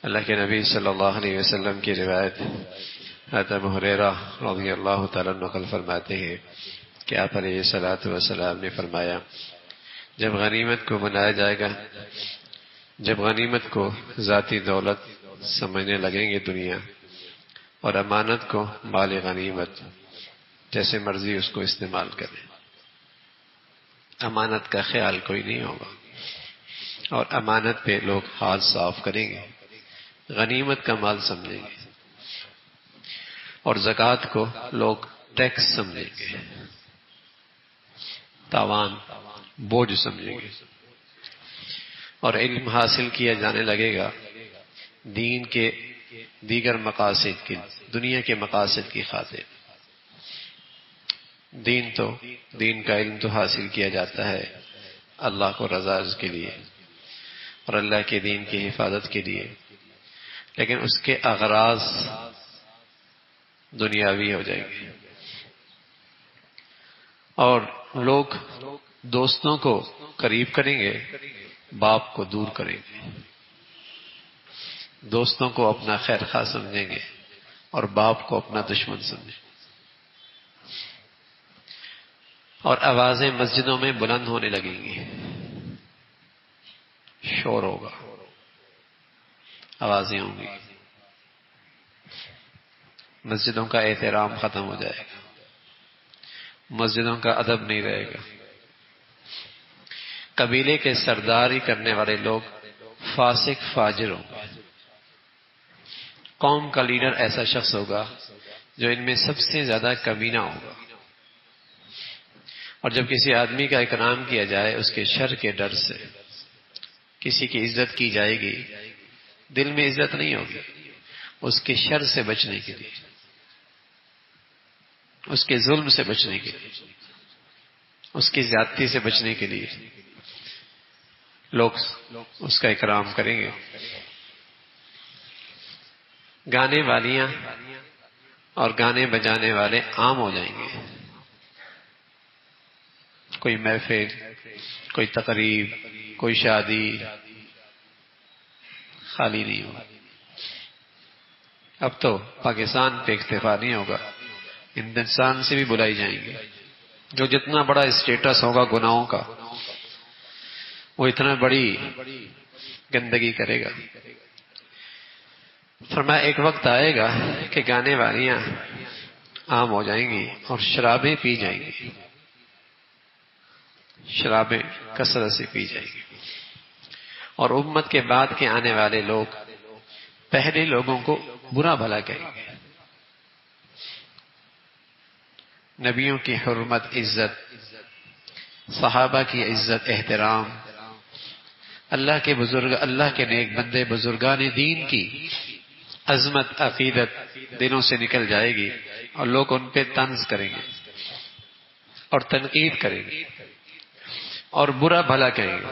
اللہ کے نبی صلی اللہ علیہ وسلم کی روایت حضرت ابو ہریرہ رضی اللہ تعالیٰ عنہ نقل فرماتے ہیں کہ آپ علیہ الصلوۃ والسلام نے فرمایا، جب غنیمت کو بنایا جائے گا، جب غنیمت کو ذاتی دولت سمجھنے لگیں گے دنیا، اور امانت کو مال غنیمت، جیسے مرضی اس کو استعمال کریں، امانت کا خیال کوئی نہیں ہوگا، اور امانت پہ لوگ ہاتھ صاف کریں گے، غنیمت کا مال سمجھیں گے، اور زکوٰۃ کو لوگ ٹیکس سمجھیں گے، تاوان، بوجھ سمجھیں گے، اور علم حاصل کیا جانے لگے گا دین کے دیگر مقاصد کی، دنیا کے مقاصد کی خاطر۔ دین کا علم تو حاصل کیا جاتا ہے اللہ کو رضا کے لیے اور اللہ کے دین کی حفاظت کے لیے، لیکن اس کے اغراض دنیاوی ہو جائیں گے، اور لوگ دوستوں کو قریب کریں گے، باپ کو دور کریں گے، دوستوں کو اپنا خیر خواہ سمجھیں گے اور باپ کو اپنا دشمن سمجھیں گے، اور آوازیں مسجدوں میں بلند ہونے لگیں گی، شور ہوگا، آوازیں ہوں گی، مسجدوں کا احترام ختم ہو جائے گا، مسجدوں کا ادب نہیں رہے گا، قبیلے کے سرداری کرنے والے لوگ فاسق فاجر ہوں گے، قوم کا لیڈر ایسا شخص ہوگا جو ان میں سب سے زیادہ کمینہ ہوگا، اور جب کسی آدمی کا اکرام کیا جائے اس کے شر کے ڈر سے، کسی کی عزت کی جائے گی، دل میں عزت نہیں ہوگی، اس کے شر سے بچنے کے لیے، اس کے ظلم سے بچنے کے لیے، اس کی زیادتی سے بچنے کے لیے لوگ اس کا اکرام کریں گے۔ گانے والیاں اور گانے بجانے والے عام ہو جائیں گے، کوئی محفل، کوئی تقریب، کوئی شادی خالی نہیں ہوگا۔ اب تو پاکستان پہ اکتفا نہیں ہوگا، ہندوستان سے بھی بلائی جائیں گے، جو جتنا بڑا اسٹیٹس ہوگا گناہوں کا وہ اتنا بڑی گندگی کرے گا۔ فرمایا ایک وقت آئے گا کہ گانے والیاں عام ہو جائیں گی اور شرابیں پی جائیں گی، شرابیں کثرت سے پی جائیں گی، اور امت کے بعد کے آنے والے لوگ پہلے لوگوں کو برا بھلا کہیں گے۔ نبیوں کی حرمت، عزت، صحابہ کی عزت، احترام، اللہ کے بزرگ، اللہ کے نیک بندے بزرگان دین کی عظمت، عقیدت دلوں سے نکل جائے گی، اور لوگ ان پہ طنز کریں گے اور تنقید کریں گے اور برا بھلا کہیں گے۔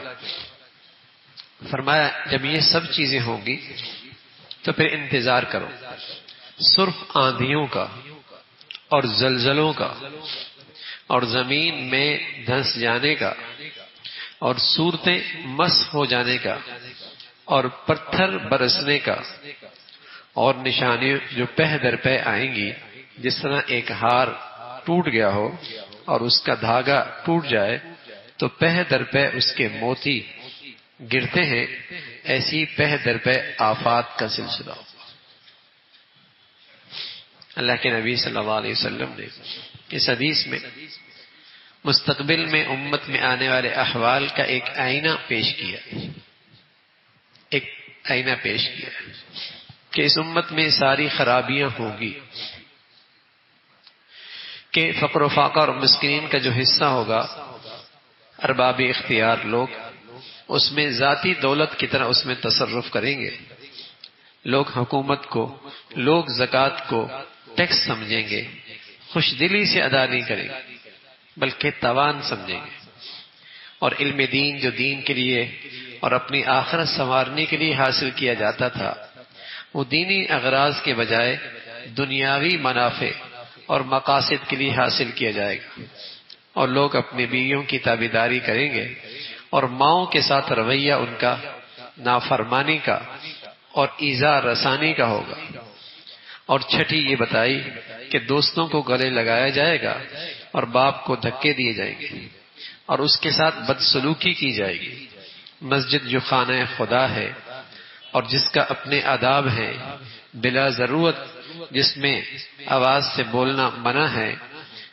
فرمایا جب یہ سب چیزیں ہوں گی تو پھر انتظار کرو صرف آندھیوں کا اور زلزلوں کا اور زمین میں دھنس جانے کا اور صورتیں مسخ ہو جانے کا اور پتھر برسنے کا، اور نشانیاں جو پہ در پہ آئیں گی، جس طرح ایک ہار ٹوٹ گیا ہو اور اس کا دھاگا ٹوٹ جائے تو پہ در پہ اس کے موتی گرتے ہیں، ایسی پہ در پہ آفات کا سلسلہ ہو۔ اللہ کے نبی صلی اللہ علیہ وسلم نے اس حدیث میں مستقبل میں امت میں آنے والے احوال کا ایک آئینہ پیش کیا، ایک آئینہ پیش کیا کہ اس امت میں ساری خرابیاں ہوں گی، کہ فقر و فاقہ اور مسکین کا جو حصہ ہوگا ارباب اختیار لوگ اس میں ذاتی دولت کی طرح اس میں تصرف کریں گے، لوگ حکومت کو، لوگ زکوٰۃ کو ٹیکس سمجھیں گے، خوش دلی سے ادا نہیں کریں گے بلکہ تاوان سمجھیں گے، اور علم دین جو دین کے لیے اور اپنی آخرت سنوارنے کے لیے حاصل کیا جاتا تھا، وہ دینی اغراض کے بجائے دنیاوی منافع اور مقاصد کے لیے حاصل کیا جائے گا، اور لوگ اپنے بیویوں کی تابعداری کریں گے، اور ماؤں کے ساتھ رویہ ان کا نافرمانی کا اور ایذا رسانی کا ہوگا، اور چھٹی یہ بتائی کہ دوستوں کو گلے لگایا جائے گا اور باپ کو دھکے دیے جائیں گے اور اس کے ساتھ بدسلوکی کی جائے گی۔ مسجد جو خانہ خدا ہے اور جس کا اپنے آداب ہیں، بلا ضرورت جس میں آواز سے بولنا منع ہے،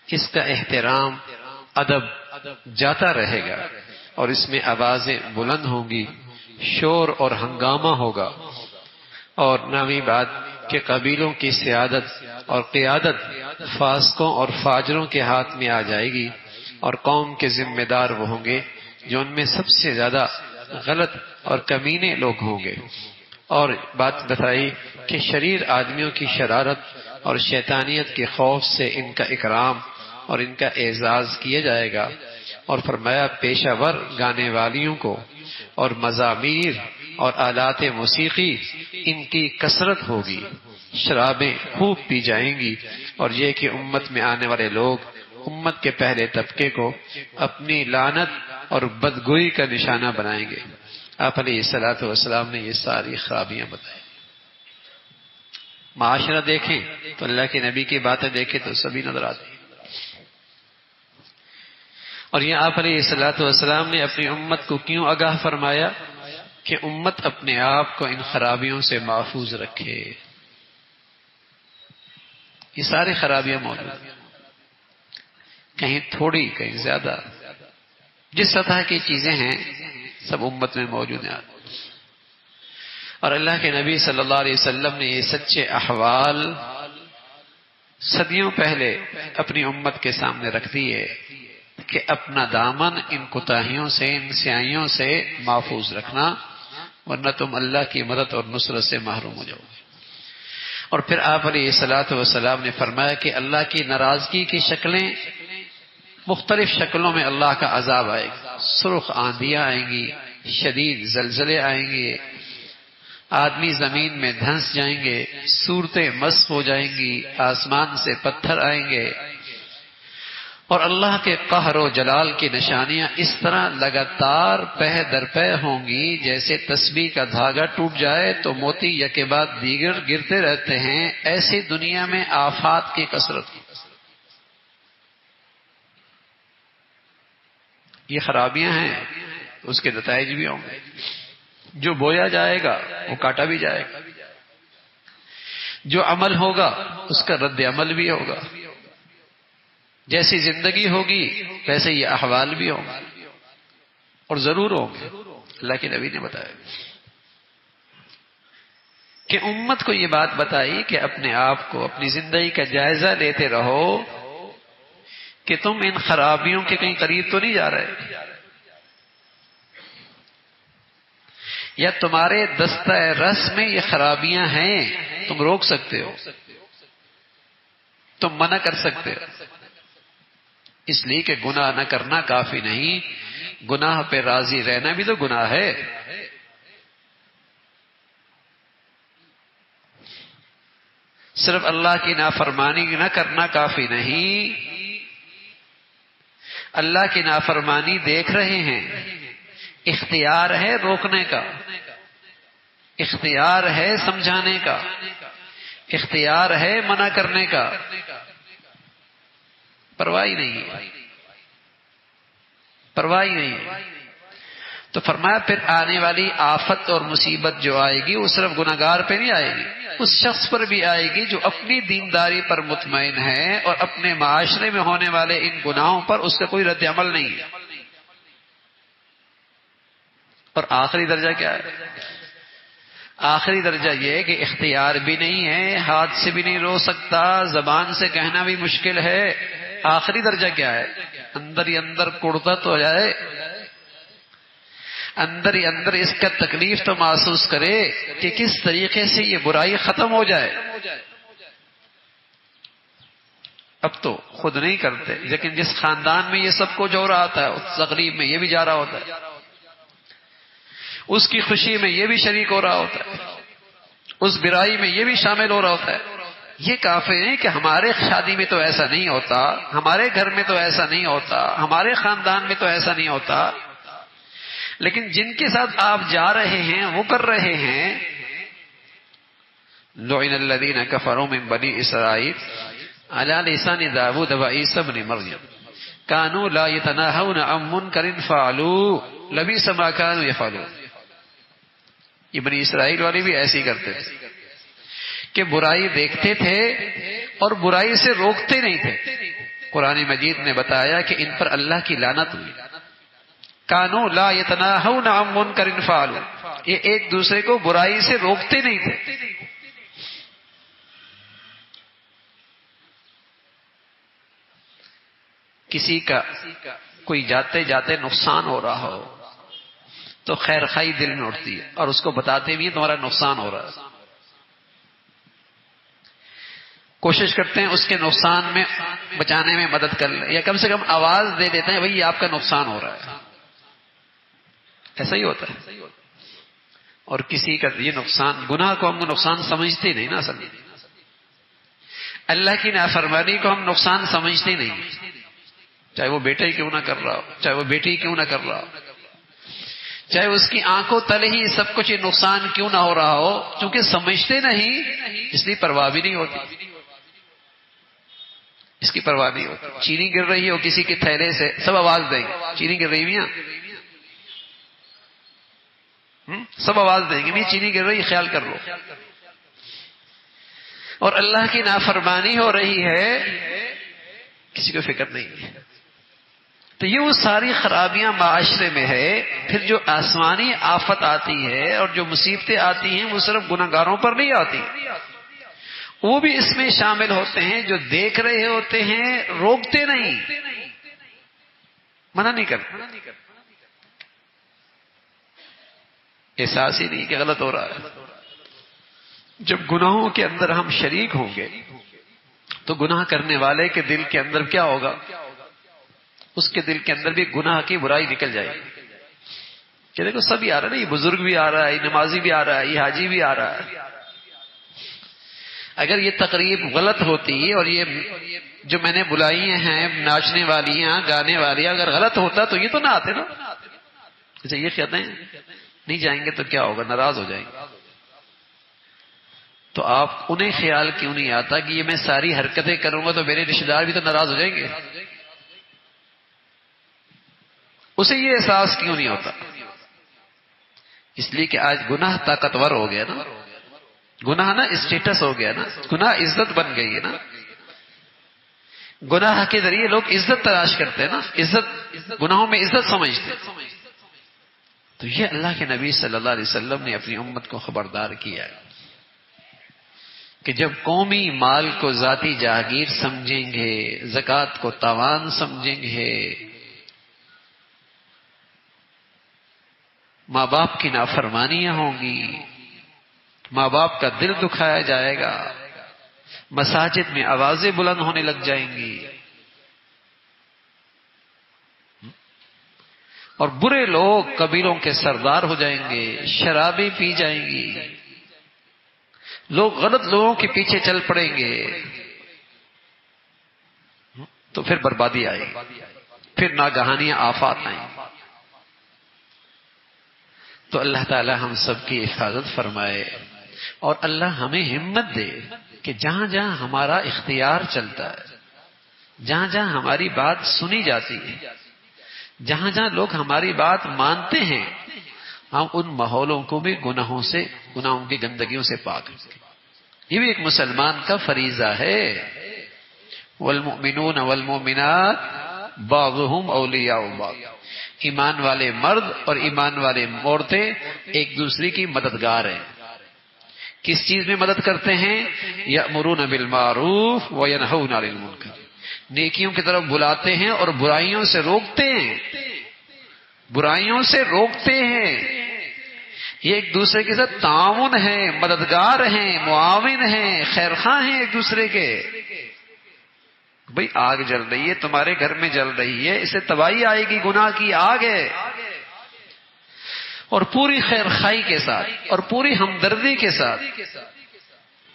اس کا احترام ادب جاتا رہے گا اور اس میں آوازیں بلند ہوں گی، شور اور ہنگامہ ہوگا، اور نامی بات کہ قبیلوں کی سیادت اور قیادت فاسقوں اور فاجروں کے ہاتھ میں آ جائے گی، اور قوم کے ذمہ دار وہ ہوں گے جو ان میں سب سے زیادہ غلط اور کمینے لوگ ہوں گے۔ اور بات بتائی کہ شریر آدمیوں کی شرارت اور شیطانیت کے خوف سے ان کا اکرام اور ان کا اعزاز کیا جائے گا، اور فرمایا پیشہ ور گانے والیوں کو اور مزامیر اور آلات موسیقی ان کی کثرت ہوگی، شرابیں خوب پی جائیں گی، اور یہ کہ امت میں آنے والے لوگ امت کے پہلے طبقے کو اپنی لعنت اور بدگوئی کا نشانہ بنائیں گے۔ آپ علیہ الصلوۃ والسلام نے یہ ساری خرابیاں بتائی۔ معاشرہ دیکھیں تو اللہ کے نبی کی باتیں دیکھیں تو سبھی نظر آتی ہیں، اور یہ آپ علیہ الصلوۃ والسلام نے اپنی امت کو کیوں آگاہ فرمایا کہ امت اپنے آپ کو ان خرابیوں سے محفوظ رکھے۔ یہ ساری خرابیاں موجود ہیں، کہیں تھوڑی کہیں زیادہ، جس سطح کی چیزیں ہیں سب امت میں موجود ہیں، اور اللہ کے نبی صلی اللہ علیہ وسلم نے یہ سچے احوال صدیوں پہلے اپنی امت کے سامنے رکھ دیے کہ اپنا دامن ان کوتاہیوں سے، ان سیائیوں سے محفوظ رکھنا، ورنہ تم اللہ کی مدد اور نصرت سے محروم ہو جاؤ گے۔ اور پھر آپ علیہ الصلوۃ والسلام نے فرمایا کہ اللہ کی ناراضگی کی شکلیں، مختلف شکلوں میں اللہ کا عذاب آئے گا، سرخ آندیاں آئیں گی، شدید زلزلے آئیں گے، آدمی زمین میں دھنس جائیں گے، صورتیں مسخ ہو جائیں گی، آسمان سے پتھر آئیں گے، اور اللہ کے قہر و جلال کی نشانیاں اس طرح لگاتار پہ در پہ ہوں گی جیسے تسبیح کا دھاگا ٹوٹ جائے تو موتی یکے بعد دیگر گرتے رہتے ہیں، ایسی دنیا میں آفات کی کثرت کی۔ یہ خرابیاں ہیں، اس کے نتائج بھی ہوں گے، جو بویا جائے گا وہ کاٹا بھی جائے گا، جو عمل ہوگا اس کا رد عمل بھی ہوگا، جیسی زندگی ہوگی ویسے یہ احوال بھی ہوں گے، اور ضرور ہوں گے۔ اللہ کے نبی نے بتایا کہ امت کو یہ بات بتائی کہ اپنے آپ کو، اپنی زندگی کا جائزہ لیتے رہو کہ تم ان خرابیوں کے کہیں قریب تو نہیں جا رہے، یا تمہارے دستہ رس میں یہ خرابیاں ہیں، تم روک سکتے ہو، تم منع کر سکتے ہو، اس لیے کہ گناہ نہ کرنا کافی نہیں، گناہ پہ راضی رہنا بھی تو گناہ ہے۔ صرف اللہ کی نافرمانی نہ کرنا کافی نہیں، اللہ کی نافرمانی دیکھ رہے ہیں، اختیار ہے روکنے کا، اختیار ہے سمجھانے کا، اختیار ہے منع کرنے کا، پرواہ نہیں ہے، پرواہ نہیں ہے۔ تو فرمایا پھر آنے والی آفت اور مصیبت جو آئے گی وہ صرف گناہگار پہ نہیں آئے گی، اس شخص پر بھی آئے گی جو اپنی دینداری پر مطمئن ہے اور اپنے معاشرے میں ہونے والے ان گناہوں پر اس کا کوئی رد عمل نہیں ہے۔ اور آخری درجہ کیا ہے؟ آخری درجہ یہ کہ اختیار بھی نہیں ہے، ہاتھ سے بھی نہیں رو سکتا، زبان سے کہنا بھی مشکل ہے۔ آخری درجہ کیا ہے؟ اندر ہی اندر کڑتت ہو جائے، اندر ہی اندر اس کا تکلیف تو محسوس کرے کہ کس طریقے سے یہ برائی ختم ہو جائے۔ اب تو خود نہیں کرتے، لیکن جس خاندان میں یہ سب کچھ ہو رہا تھا اس تقریب میں یہ بھی جا رہا ہوتا ہے، اس کی خوشی میں یہ بھی شریک ہو رہا ہوتا ہے، اس برائی میں یہ بھی شامل ہو رہا ہوتا ہے۔ یہ کافی نہیں کہ ہمارے شادی میں تو ایسا نہیں ہوتا، ہمارے گھر میں تو ایسا نہیں ہوتا، ہمارے خاندان میں تو ایسا نہیں ہوتا، لیکن جن کے ساتھ آپ جا رہے ہیں وہ کر رہے ہیں، لعن الذین کفروا من بنی اسرائیل علی لسان داود و عیسی ابن مریم کانوا لا یتناہون عن منکر فعلوا لبئس ما کانوا یفعلون. یہ بنی اسرائیل والے بھی ایسے ہی کرتے تھے کہ برائی دیکھتے تھے اور برائی سے روکتے نہیں تھے. قرآن مجید نے بتایا کہ ان پر اللہ کی لعنت ہوئی. کانوا لا یتناہون عن منکر فعلوا، یہ ایک دوسرے کو برائی سے روکتے نہیں تھے. کسی کا کوئی جاتے جاتے نقصان ہو رہا ہو تو خیر خائی دل میں اٹھتی ہے اور اس کو بتاتے بھی تمہارا نقصان ہو رہا ہے. کوشش کرتے ہیں اس کے نقصان میں بچانے میں مدد کر لیں، یا کم سے کم آواز دے دیتے ہیں بھائی آپ کا نقصان ہو رہا ہے. ایسا ہی ہوتا ہے. اور کسی کا یہ نقصان، گناہ کو ہم نقصان سمجھتے نہیں نا. اصل اللہ کی نافرمانی کو ہم نقصان سمجھتے نہیں، چاہے وہ بیٹا ہی کیوں نہ کر رہا ہو، چاہے وہ بیٹی کیوں نہ کر رہا ہو، چاہے اس کی آنکھوں تلے ہی سب کچھ نقصان کیوں نہ ہو رہا ہو. چونکہ سمجھتے نہیں اس لیے پرواہ بھی نہیں ہوتی. اس کی پرواہ نہیں ہوتی. چینی گر رہی ہو کسی کے تھیلے سے، سب آواز دیں گے چینی گر رہی میاں، سب آواز دیں گے میاں چینی گر رہی، خیال کر لو. اور اللہ کی نافرمانی ہو رہی ہے، کسی کو فکر نہیں ہے. تو یہ وہ ساری خرابیاں معاشرے میں ہے. پھر جو آسمانی آفت آتی ہے اور جو مصیبتیں آتی ہیں وہ صرف گناہگاروں پر نہیں آتی، وہ بھی اس میں شامل ہوتے ہیں. جو دیکھ رہے ہوتے ہیں روکتے نہیں، منع نہیں کرتے، احساس ہی نہیں کہ غلط ہو رہا ہے. جب گناہوں کے اندر ہم شریک ہوں گے تو گناہ کرنے والے کے دل کے اندر کیا ہوگا؟ اس کے دل کے اندر بھی گناہ کی برائی نکل جائے گی کہ دیکھو سب ہی آ رہا ہے نا، یہ بزرگ بھی آ رہا ہے، یہ نمازی بھی آ رہا ہے، یہ حاجی بھی آ رہا ہے. اگر یہ تقریب غلط ہوتی اور یہ جو میں نے بلائی ہیں ناچنے والیاں گانے والی اگر غلط ہوتا تو یہ تو نہ آتے نا. اچھا یہ کہتے ہیں نہیں جائیں گے تو کیا ہوگا؟ ناراض ہو جائیں گے. تو آپ انہیں خیال کیوں نہیں آتا کہ یہ میں ساری حرکتیں کروں گا تو میرے رشتے دار بھی تو ناراض ہو جائیں گے؟ اسے یہ احساس کیوں نہیں ہوتا؟ اس لیے کہ آج گناہ طاقتور ہو گیا نا، گناہ نا اسٹیٹس ہو گیا نا، گناہ عزت بن گئی ہے نا. گناہ کے ذریعے لوگ عزت تلاش کرتے ہیں نا، عزت گناہوں میں عزت سمجھتے. تو یہ اللہ کے نبی صلی اللہ علیہ وسلم نے اپنی امت کو خبردار کیا ہے کہ جب قومی مال کو ذاتی جاگیر سمجھیں گے، زکوٰۃ کو تاوان سمجھیں گے، ماں باپ کی نافرمانیاں ہوں گی، ماں باپ کا دل دکھایا جائے گا، مساجد میں آوازیں بلند ہونے لگ جائیں گی، اور برے لوگ قبیلوں کے سردار ہو جائیں گے، شرابیں پی جائیں گی، لوگ غلط لوگوں کے پیچھے چل پڑیں گے، تو پھر بربادی آئے گی، پھر ناگہانیاں آفات آئیں. تو اللہ تعالی ہم سب کی حفاظت فرمائے اور اللہ ہمیں ہمت دے کہ جہاں جہاں ہمارا اختیار چلتا ہے، جہاں جہاں ہماری بات سنی جاتی ہے، جہاں جہاں لوگ ہماری بات مانتے ہیں، ہم ان ماحولوں کو بھی گناہوں کی گندگیوں سے پاک رکھیں. یہ بھی ایک مسلمان کا فریضہ ہے. والمؤمنون والمؤمنات بعضهم اولیاء بعض. ایمان والے مرد اور ایمان والے عورتیں ایک دوسرے کی مددگار ہیں. کس چیز میں مدد کرتے ہیں؟ یأمرون بالمعروف وینہون عن المنکر. نیکیوں کی طرف بلاتے ہیں اور برائیوں سے روکتے ہیں، برائیوں سے روکتے ہیں. یہ ایک دوسرے کے ساتھ تعاون ہے، مددگار ہیں، معاون ہیں، خیرخواہ ہیں ایک دوسرے کے. بھئی آگ جل رہی ہے، تمہارے گھر میں جل رہی ہے، اسے تباہی آئے گی، گناہ کی آگ ہے، اور پوری خیرخواہی کے ساتھ اور پوری ہمدردی کے ساتھ،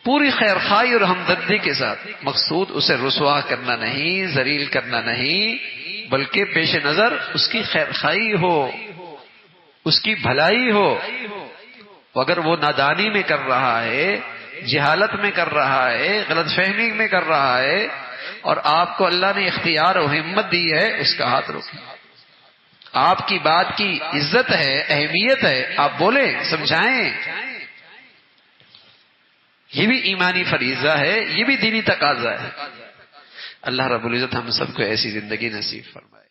پوری خیرخواہی اور ہمدردی کے ساتھ، مقصود اسے رسوا کرنا نہیں، ذلیل کرنا نہیں، بلکہ پیش نظر اس کی خیرخواہی ہو، اس کی بھلائی ہو. اگر وہ نادانی میں کر رہا ہے جہالت میں کر رہا ہے، غلط فہمی میں کر رہا ہے، اور آپ کو اللہ نے اختیار و ہمت دی ہے، اس کا ہاتھ روکیں۔ آپ کی بات کی عزت ہے، اہمیت ہے، آپ بولیں، سمجھائیں۔ یہ بھی ایمانی فریضہ ہے، یہ بھی دینی تقاضا ہے۔ اللہ رب العزت ہم سب کو ایسی زندگی نصیب فرمائے۔